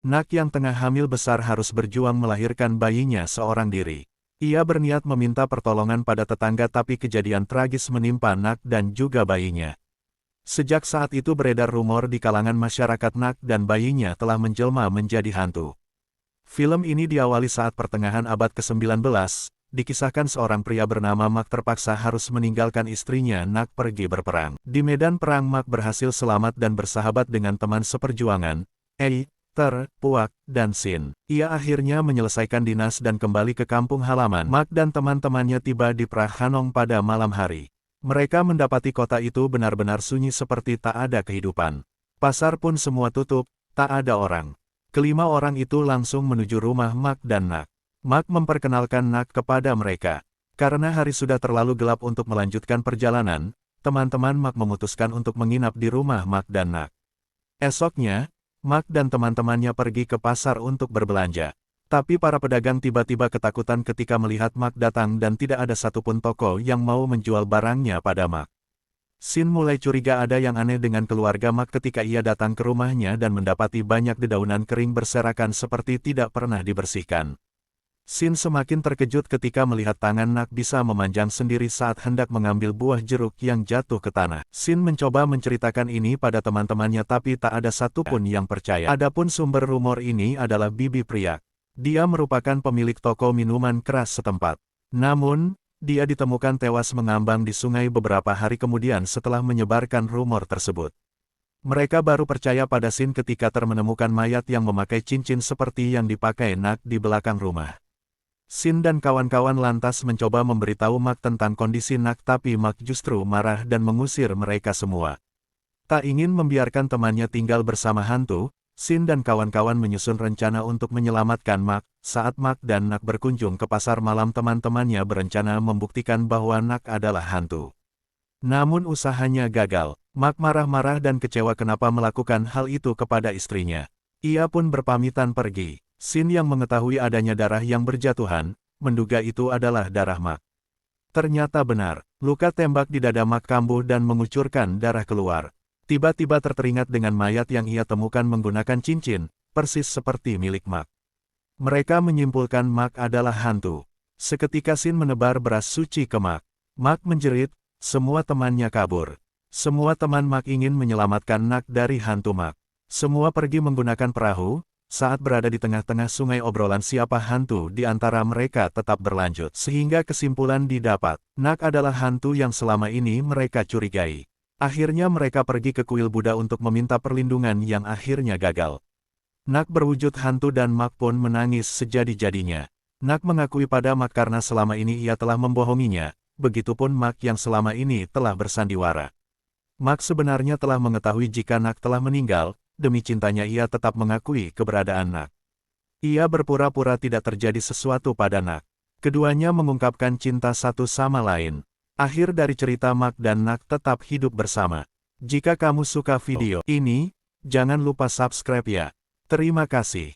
Nak yang tengah hamil besar harus berjuang melahirkan bayinya seorang diri. Ia berniat meminta pertolongan pada tetangga tapi kejadian tragis menimpa Nak dan juga bayinya. Sejak saat itu beredar rumor di kalangan masyarakat Nak dan bayinya telah menjelma menjadi hantu. Film ini diawali saat pertengahan abad ke-19, dikisahkan seorang pria bernama Mak terpaksa harus meninggalkan istrinya Nak pergi berperang. Di medan perang Mak berhasil selamat dan bersahabat dengan teman seperjuangan, Puak, dan Sin. Ia akhirnya menyelesaikan dinas dan kembali ke kampung halaman. Mak dan teman-temannya tiba di Prahanong pada malam hari. Mereka mendapati kota itu benar-benar sunyi seperti tak ada kehidupan. Pasar pun semua tutup, tak ada orang. Kelima orang itu langsung menuju rumah Mak dan Nak. Mak memperkenalkan Nak kepada mereka. Karena hari sudah terlalu gelap untuk melanjutkan perjalanan, teman-teman Mak memutuskan untuk menginap di rumah Mak dan Nak. Esoknya, Mak dan teman-temannya pergi ke pasar untuk berbelanja. Tapi para pedagang tiba-tiba ketakutan ketika melihat Mak datang dan tidak ada satupun toko yang mau menjual barangnya pada Mak. Sin mulai curiga ada yang aneh dengan keluarga Mak ketika ia datang ke rumahnya dan mendapati banyak dedaunan kering berserakan seperti tidak pernah dibersihkan. Sin semakin terkejut ketika melihat tangan Nak bisa memanjang sendiri saat hendak mengambil buah jeruk yang jatuh ke tanah. Sin mencoba menceritakan ini pada teman-temannya tapi tak ada satupun yang percaya. Adapun sumber rumor ini adalah Bibi Priak. Dia merupakan pemilik toko minuman keras setempat. Namun, dia ditemukan tewas mengambang di sungai beberapa hari kemudian setelah menyebarkan rumor tersebut. Mereka baru percaya pada Sin ketika menemukan mayat yang memakai cincin seperti yang dipakai Nak di belakang rumah. Sin dan kawan-kawan lantas mencoba memberitahu Mak tentang kondisi Nak tapi Mak justru marah dan mengusir mereka semua. Tak ingin membiarkan temannya tinggal bersama hantu, Sin dan kawan-kawan menyusun rencana untuk menyelamatkan Mak. Saat Mak dan Nak berkunjung ke pasar malam teman-temannya berencana membuktikan bahwa Nak adalah hantu. Namun usahanya gagal. Mak marah-marah dan kecewa kenapa melakukan hal itu kepada istrinya. Ia pun berpamitan pergi. Sin yang mengetahui adanya darah yang berjatuhan, menduga itu adalah darah Mak. Ternyata benar, luka tembak di dada Mak kambuh dan mengucurkan darah keluar. Tiba-tiba terteringat dengan mayat yang ia temukan menggunakan cincin, persis seperti milik Mak. Mereka menyimpulkan Mak adalah hantu. Seketika Sin menebar beras suci ke Mak. Mak menjerit, semua temannya kabur. Semua teman Mak ingin menyelamatkan Nak dari hantu Mak. Semua pergi menggunakan perahu. Saat berada di tengah-tengah sungai obrolan siapa hantu di antara mereka tetap berlanjut. Sehingga kesimpulan didapat, Nak adalah hantu yang selama ini mereka curigai. Akhirnya mereka pergi ke kuil Buddha untuk meminta perlindungan yang akhirnya gagal. Nak berwujud hantu dan Mak pun menangis sejadi-jadinya. Nak mengakui pada Mak karena selama ini ia telah membohonginya, begitupun Mak yang selama ini telah bersandiwara. Mak sebenarnya telah mengetahui jika Nak telah meninggal. Demi cintanya ia tetap mengakui keberadaan Nak. Ia berpura-pura tidak terjadi sesuatu pada Nak. Keduanya mengungkapkan cinta satu sama lain. Akhir dari cerita Mak dan Nak tetap hidup bersama. Jika kamu suka video ini, jangan lupa subscribe ya. Terima kasih.